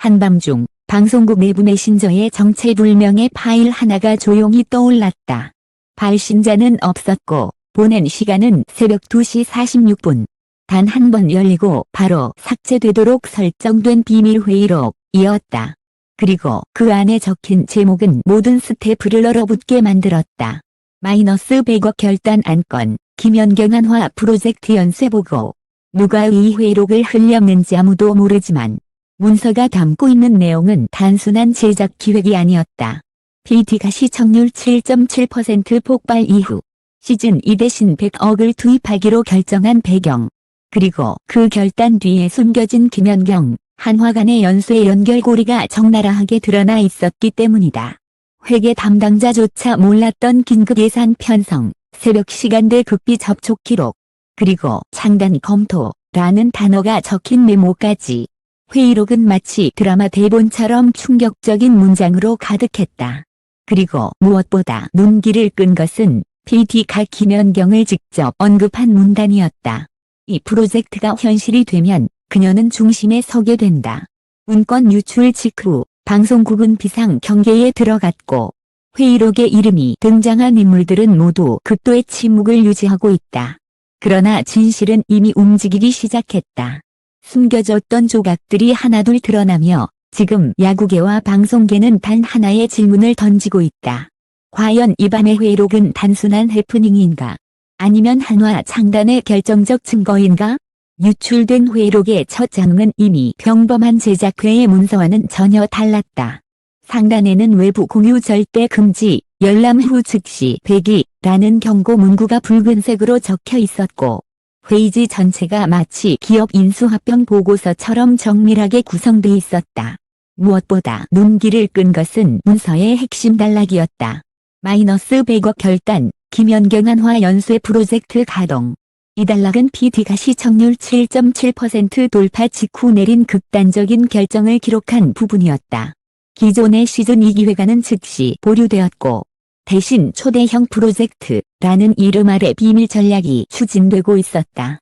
한밤중 방송국 내부 메신저에 정체불명의 파일 하나가 조용히 떠올랐다. 발신자는 없었고 보낸 시간은 새벽 2시 46분. 단 한 번 열리고 바로 삭제되도록 설정된 비밀회의록이었다. 그리고 그 안에 적힌 제목은 모든 스태프를 얼어붙게 만들었다. 마이너스 100억 결단 안건, 김연경 한화 프로젝트 연쇄보고. 누가 이 회의록을 흘렸는지 아무도 모르지만 문서가 담고 있는 내용은 단순한 제작 기획이 아니었다. PT가 시청률 7.7% 폭발 이후 시즌2 대신 100억을 투입하기로 결정한 배경. 그리고 그 결단 뒤에 숨겨진 김연경, 한화 간의 연쇄 연결고리가 적나라하게 드러나 있었기 때문이다. 회계 담당자조차 몰랐던 긴급 예산 편성, 새벽 시간대 급비 접촉 기록, 그리고 창단 검토라는 단어가 적힌 메모까지. 회의록은 마치 드라마 대본처럼 충격적인 문장으로 가득했다. 그리고 무엇보다 눈길을 끈 것은 PT가 김연경을 직접 언급한 문단이었다. 이 프로젝트가 현실이 되면 그녀는 중심에 서게 된다. 문건 유출 직후 방송국은 비상 경계에 들어갔고 회의록의 이름이 등장한 인물들은 모두 극도의 침묵을 유지하고 있다. 그러나 진실은 이미 움직이기 시작했다. 숨겨졌던 조각들이 하나둘 드러나며 지금 야구계와 방송계는 단 하나의 질문을 던지고 있다. 과연 이 밤의 회의록은 단순한 해프닝인가? 아니면 한화 창단의 결정적 증거인가? 유출된 회의록의 첫 장은 이미 평범한 제작회의 문서와는 전혀 달랐다. 상단에는 외부 공유 절대 금지, 열람 후 즉시 폐기라는 경고 문구가 붉은색으로 적혀 있었고 회의지 전체가 마치 기업 인수합병 보고서처럼 정밀하게 구성돼 있었다. 무엇보다 눈길을 끈 것은 문서의 핵심 단락이었다. 마이너스 100억 결단, 김연경 한화 연쇄 프로젝트 가동. 이 단락은 PT가 시청률 7.7% 돌파 직후 내린 극단적인 결정을 기록한 부분이었다. 기존의 시즌2 기획안은 즉시 보류되었고 대신 초대형 프로젝트라는 이름 아래 비밀 전략이 추진되고 있었다.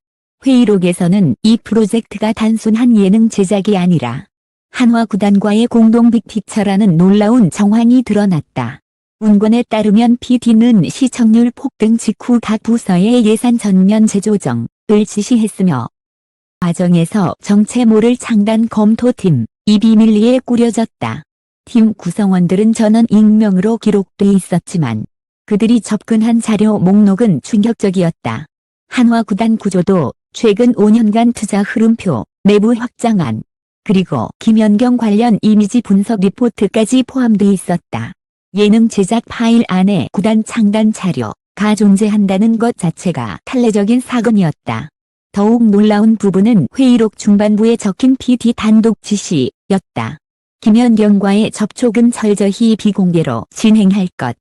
회의록에서는 이 프로젝트가 단순한 예능 제작이 아니라 한화 구단과의 공동 빅픽처라는 놀라운 정황이 드러났다. 문건에 따르면 PT는 시청률 폭등 직후 각 부서의 예산 전면 재조정을 지시했으며 과정에서 정체모를 창단 검토팀, 이 비밀리에 꾸려졌다. 팀 구성원들은 전원 익명으로 기록돼 있었지만 그들이 접근한 자료 목록은 충격적이었다. 한화 구단 구조도 최근 5년간 투자 흐름표, 내부 확장안, 그리고 김연경 관련 이미지 분석 리포트까지 포함돼 있었다. 예능 제작 파일 안에 구단 창단 자료가 존재한다는 것 자체가 탈례적인 사건이었다. 더욱 놀라운 부분은 회의록 중반부에 적힌 PT 단독 지시였다. 김연경과의 접촉은 철저히 비공개로 진행할 것.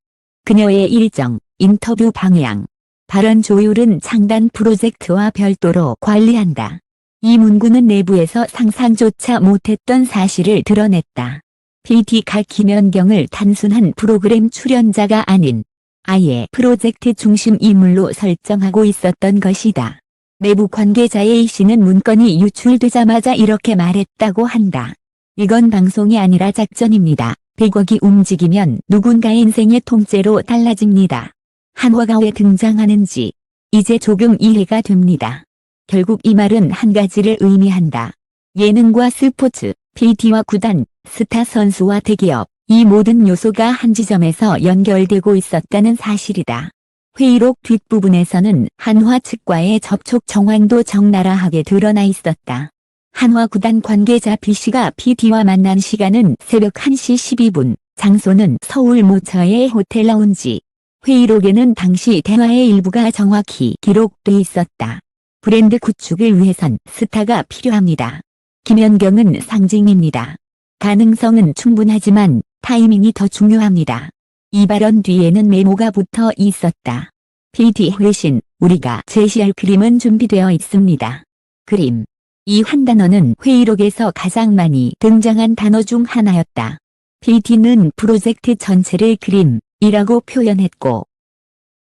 그녀의 일정, 인터뷰 방향, 발언 조율은 창단 프로젝트와 별도로 관리한다. 이 문구는 내부에서 상상조차 못했던 사실을 드러냈다. PT가 김연경을 단순한 프로그램 출연자가 아닌 아예 프로젝트 중심 인물로 설정하고 있었던 것이다. 내부 관계자의 A씨는 문건이 유출되자마자 이렇게 말했다고 한다. 이건 방송이 아니라 작전입니다. 100억이 움직이면 누군가의 인생의 통째로 달라집니다. 한화가 왜 등장하는지 이제 조금 이해가 됩니다. 결국 이 말은 한 가지를 의미한다. 예능과 스포츠, PT와 구단, 스타 선수와 대기업, 이 모든 요소가 한 지점에서 연결되고 있었다는 사실이다. 회의록 뒷부분에서는 한화 측과의 접촉 정황도 적나라하게 드러나 있었다. 한화 구단 관계자 B씨가 PT와 만난 시간은 새벽 1시 12분, 장소는 서울 모처의 호텔 라운지. 회의록에는 당시 대화의 일부가 정확히 기록돼 있었다. 브랜드 구축을 위해선 스타가 필요합니다. 김연경은 상징입니다. 가능성은 충분하지만 타이밍이 더 중요합니다. 이 발언 뒤에는 메모가 붙어 있었다. PT 회신, 우리가 제시할 그림은 준비되어 있습니다. 그림. 이 한 단어는 회의록에서 가장 많이 등장한 단어 중 하나였다. PT는 프로젝트 전체를 그림이라고 표현했고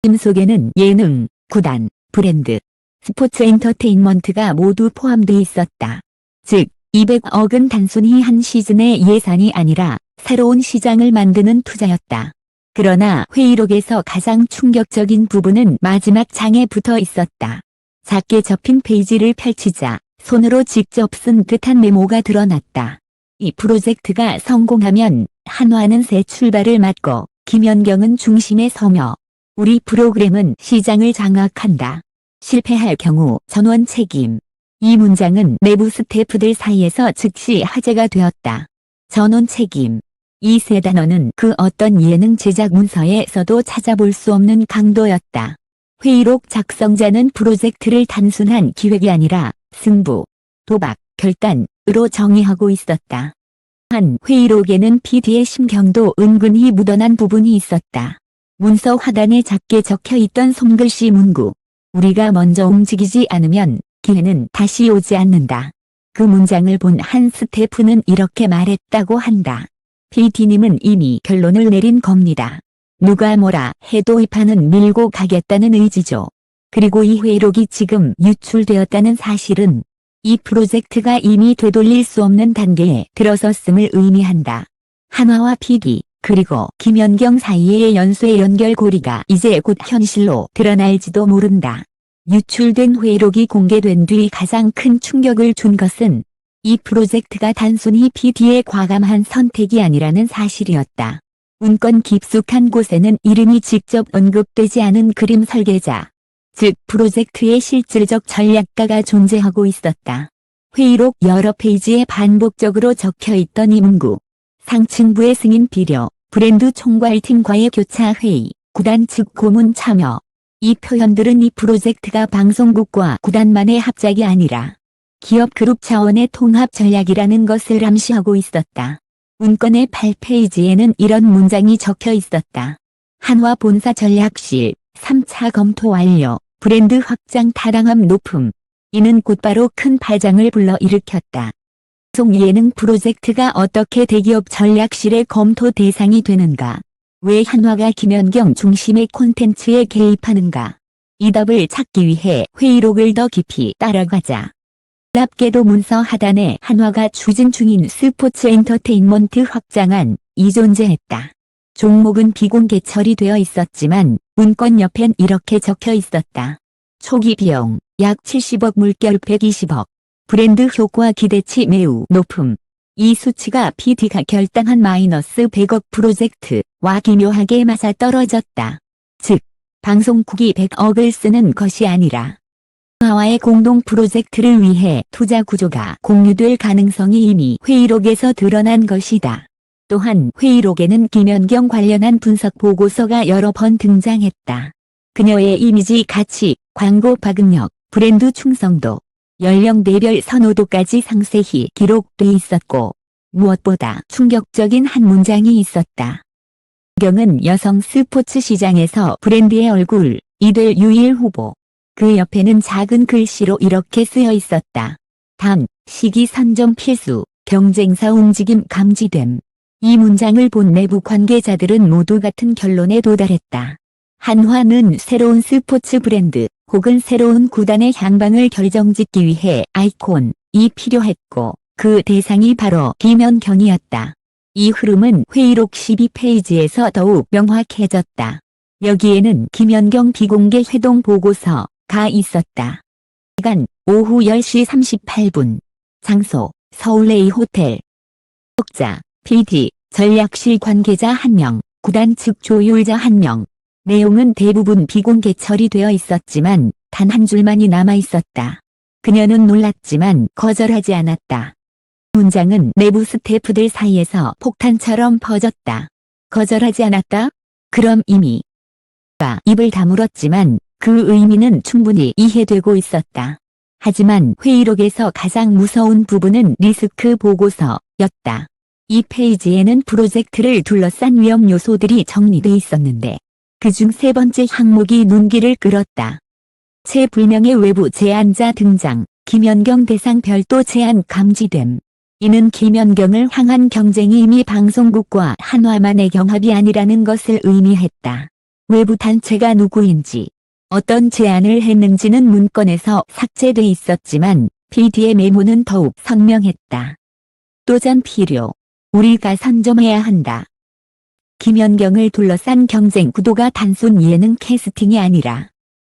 그림 속에는 예능, 구단, 브랜드, 스포츠 엔터테인먼트가 모두 포함돼 있었다. 즉, 200억은 단순히 한 시즌의 예산이 아니라 새로운 시장을 만드는 투자였다. 그러나 회의록에서 가장 충격적인 부분은 마지막 장에 붙어 있었다. 작게 접힌 페이지를 펼치자 손으로 직접 쓴 듯한 메모가 드러났다. 이 프로젝트가 성공하면 한화는 새 출발을 맞고 김연경은 중심에 서며 우리 프로그램은 시장을 장악한다. 실패할 경우 전원 책임. 이 문장은 내부 스태프들 사이에서 즉시 화제가 되었다. 전원 책임. 이 세 단어는 그 어떤 예능 제작 문서에서도 찾아볼 수 없는 강도였다. 회의록 작성자는 프로젝트를 단순한 기획이 아니라 승부, 도박, 결단으로 정의하고 있었다. 한 회의록에는 PD의 심경도 은근히 묻어난 부분이 있었다. 문서 하단에 작게 적혀있던 손글씨 문구. 우리가 먼저 움직이지 않으면 기회는 다시 오지 않는다. 그 문장을 본 한 스태프는 이렇게 말했다고 한다. PD님은 이미 결론을 내린 겁니다. 누가 뭐라 해도 이 판은 밀고 가겠다는 의지죠. 그리고 이 회의록이 지금 유출되었다는 사실은 이 프로젝트가 이미 되돌릴 수 없는 단계에 들어섰음을 의미한다. 한화와 PD 그리고 김연경 사이의 연쇄 연결고리가 이제 곧 현실로 드러날지도 모른다. 유출된 회의록이 공개된 뒤 가장 큰 충격을 준 것은 이 프로젝트가 단순히 PD의 과감한 선택이 아니라는 사실이었다. 문건 깊숙한 곳에는 이름이 직접 언급되지 않은 그림 설계자, 즉 프로젝트의 실질적 전략가가 존재하고 있었다. 회의록 여러 페이지에 반복적으로 적혀있던 이 문구. 상층부의 승인 비료, 브랜드 총괄팀과의 교차 회의, 구단 측 고문 참여. 이 표현들은 이 프로젝트가 방송국과 구단만의 합작이 아니라 기업 그룹 차원의 통합 전략이라는 것을 암시하고 있었다. 문건의 8페이지에는 이런 문장이 적혀 있었다. 한화 본사 전략실 3차 검토 완료, 브랜드 확장 타당함 높음. 이는 곧바로 큰 파장을 불러일으켰다. 방송 예능 프로젝트가 어떻게 대기업 전략실의 검토 대상이 되는가? 왜 한화가 김연경 중심의 콘텐츠에 개입하는가? 이 답을 찾기 위해 회의록을 더 깊이 따라가자. 놀랍게도 문서 하단에 한화가 추진 중인 스포츠 엔터테인먼트 확장안이 존재했다. 종목은 비공개 처리되어 있었지만 문건 옆엔 이렇게 적혀 있었다. 초기 비용 약 70억 물결 120억. 브랜드 효과 기대치 매우 높음. 이 수치가 PD가 결단한 마이너스 100억 프로젝트와 기묘하게 맞아떨어졌다. 즉, 방송국이 100억을 쓰는 것이 아니라 한화와의 공동 프로젝트를 위해 투자 구조가 공유될 가능성이 이미 회의록에서 드러난 것이다. 또한 회의록에는 김연경 관련한 분석 보고서가 여러 번 등장했다. 그녀의 이미지 가치, 광고 파급력, 브랜드 충성도, 연령대별 선호도까지 상세히 기록돼 있었고 무엇보다 충격적인 한 문장이 있었다. 김연경은 여성 스포츠 시장에서 브랜드의 얼굴이 될 유일 후보. 그 옆에는 작은 글씨로 이렇게 쓰여 있었다. 단, 시기 선정 필수, 경쟁사 움직임 감지됨. 이 문장을 본 내부 관계자들은 모두 같은 결론에 도달했다. 한화는 새로운 스포츠 브랜드 혹은 새로운 구단의 향방을 결정짓기 위해 아이콘이 필요했고 그 대상이 바로 김연경이었다. 이 흐름은 회의록 12페이지에서 더욱 명확해졌다. 여기에는 김연경 비공개 회동 보고서가 있었다. 시간 오후 10시 38분. 장소 서울 A호텔. 독자 PD 전략실 관계자 1명, 구단 측 조율자 1명. 내용은 대부분 비공개 처리되어 있었지만 단 한 줄만이 남아 있었다. 그녀는 놀랐지만 거절하지 않았다. 문장은 내부 스태프들 사이에서 폭탄처럼 퍼졌다. 거절하지 않았다? 그럼 이미 입을 다물었지만 그 의미는 충분히 이해되고 있었다. 하지만 회의록에서 가장 무서운 부분은 리스크 보고서였다. 이 페이지에는 프로젝트를 둘러싼 위험 요소들이 정리돼 있었는데 그중 세 번째 항목이 눈길을 끌었다. 체 불명의 외부 제안자 등장, 김연경 대상 별도 제안 감지됨. 이는 김연경을 향한 경쟁이 이미 방송국과 한화만의 경합이 아니라는 것을 의미했다. 외부 단체가 누구인지, 어떤 제안을 했는지는 문건에서 삭제돼 있었지만 PD의 메모는 더욱 선명했다. 또전 필요. 우리가 선점해야 한다. 김연경을 둘러싼 경쟁 구도가 단순 예능 캐스팅이 아니라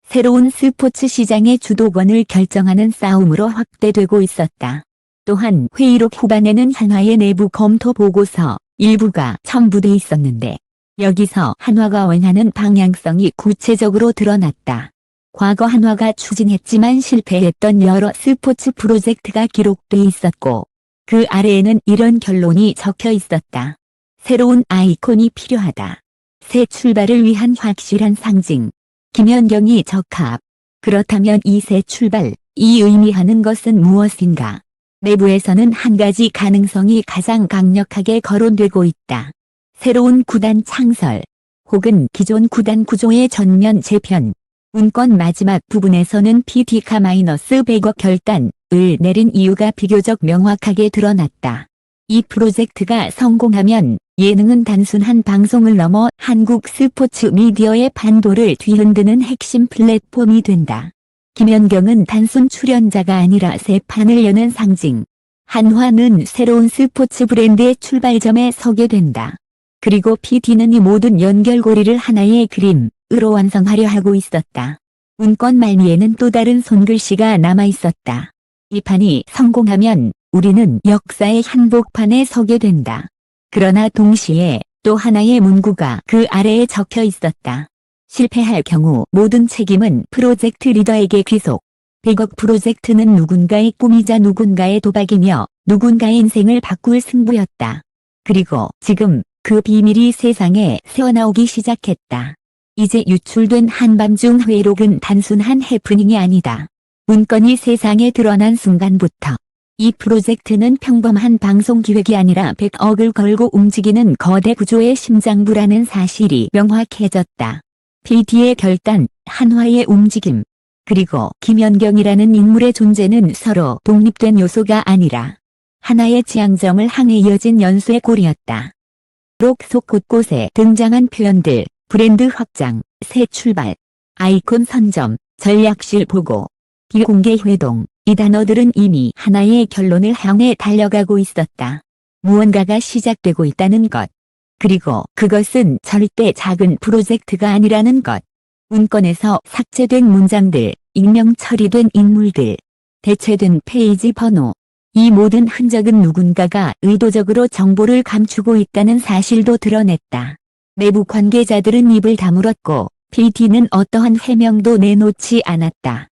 새로운 스포츠 시장의 주도권을 결정하는 싸움으로 확대되고 있었다. 또한 회의록 후반에는 한화의 내부 검토 보고서 일부가 첨부돼 있었는데 여기서 한화가 원하는 방향성이 구체적으로 드러났다. 과거 한화가 추진했지만 실패했던 여러 스포츠 프로젝트가 기록돼 있었고 그 아래에는 이런 결론이 적혀 있었다. 새로운 아이콘이 필요하다. 새 출발을 위한 확실한 상징. 김연경이 적합. 그렇다면 이 새 출발, 이 의미하는 것은 무엇인가? 내부에서는 한 가지 가능성이 가장 강력하게 거론되고 있다. 새로운 구단 창설, 혹은 기존 구단 구조의 전면 재편. 문건 마지막 부분에서는 PD가 -100억 결단을 내린 이유가 비교적 명확하게 드러났다. 이 프로젝트가 성공하면 예능은 단순한 방송을 넘어 한국 스포츠 미디어의 판도를 뒤흔드는 핵심 플랫폼이 된다. 김연경은 단순 출연자가 아니라 새 판을 여는 상징. 한화는 새로운 스포츠 브랜드의 출발점에 서게 된다. 그리고 PD는 이 모든 연결고리를 하나의 그림으로 완성하려 하고 있었다. 문건 말미에는 또 다른 손글씨가 남아 있었다. 이 판이 성공하면 우리는 역사의 한복판에 서게 된다. 그러나 동시에 또 하나의 문구가 그 아래에 적혀 있었다. 실패할 경우 모든 책임은 프로젝트 리더에게 귀속. 100억 프로젝트는 누군가의 꿈이자 누군가의 도박이며 누군가의 인생을 바꿀 승부였다. 그리고 지금 그 비밀이 세상에 새어나오기 시작했다. 이제 유출된 한밤중 회의록은 단순한 해프닝이 아니다. 문건이 세상에 드러난 순간부터 이 프로젝트는 평범한 방송 기획이 아니라 100억을 걸고 움직이는 거대 구조의 심장부라는 사실이 명확해졌다. PD의 결단, 한화의 움직임, 그리고 김연경이라는 인물의 존재는 서로 독립된 요소가 아니라 하나의 지향점을 향해 이어진 연쇄 고리였다. 록 속 곳곳에 등장한 표현들, 브랜드 확장, 새 출발, 아이콘 선점, 전략실 보고, 비공개 회동, 이 단어들은 이미 하나의 결론을 향해 달려가고 있었다. 무언가가 시작되고 있다는 것. 그리고 그것은 절대 작은 프로젝트가 아니라는 것. 문건에서 삭제된 문장들, 익명 처리된 인물들, 대체된 페이지 번호. 이 모든 흔적은 누군가가 의도적으로 정보를 감추고 있다는 사실도 드러냈다. 내부 관계자들은 입을 다물었고 PD는 어떠한 해명도 내놓지 않았다.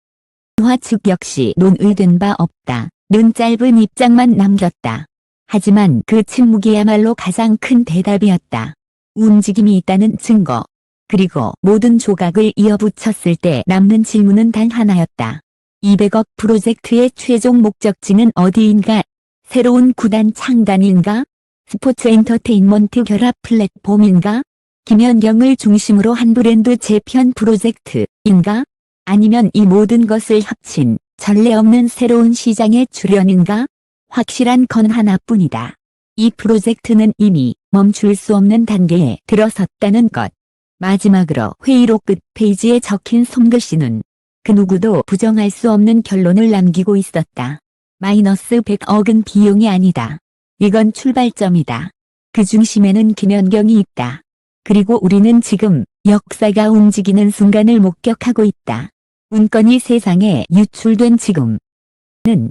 한화 측 역시 논의된 바 없다. 는 짧은 입장만 남겼다. 하지만 그 침묵이야말로 가장 큰 대답이었다. 움직임이 있다는 증거. 그리고 모든 조각을 이어붙였을 때 남는 질문은 단 하나였다. 200억 프로젝트의 최종 목적지는 어디인가? 새로운 구단 창단인가? 스포츠 엔터테인먼트 결합 플랫폼인가? 김연경을 중심으로 한 브랜드 재편 프로젝트인가? 아니면 이 모든 것을 합친 전례 없는 새로운 시장의 출현인가? 확실한 건 하나뿐이다. 이 프로젝트는 이미 멈출 수 없는 단계에 들어섰다는 것. 마지막으로 회의록 끝 페이지에 적힌 손글씨는 그 누구도 부정할 수 없는 결론을 남기고 있었다. -100억은 비용이 아니다. 이건 출발점이다. 그 중심에는 김연경이 있다. 그리고 우리는 지금 역사가 움직이는 순간을 목격하고 있다. 문건이 세상에 유출된 지금은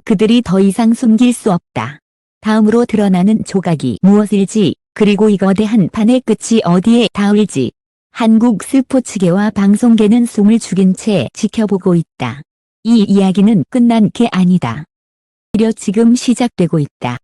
그들이 더 이상 숨길 수 없다. 다음으로 드러나는 조각이 무엇일지, 그리고 이 거대한 판의 끝이 어디에 닿을지 한국 스포츠계와 방송계는 숨을 죽인 채 지켜보고 있다. 이 이야기는 끝난 게 아니다. 오히려 지금 시작되고 있다.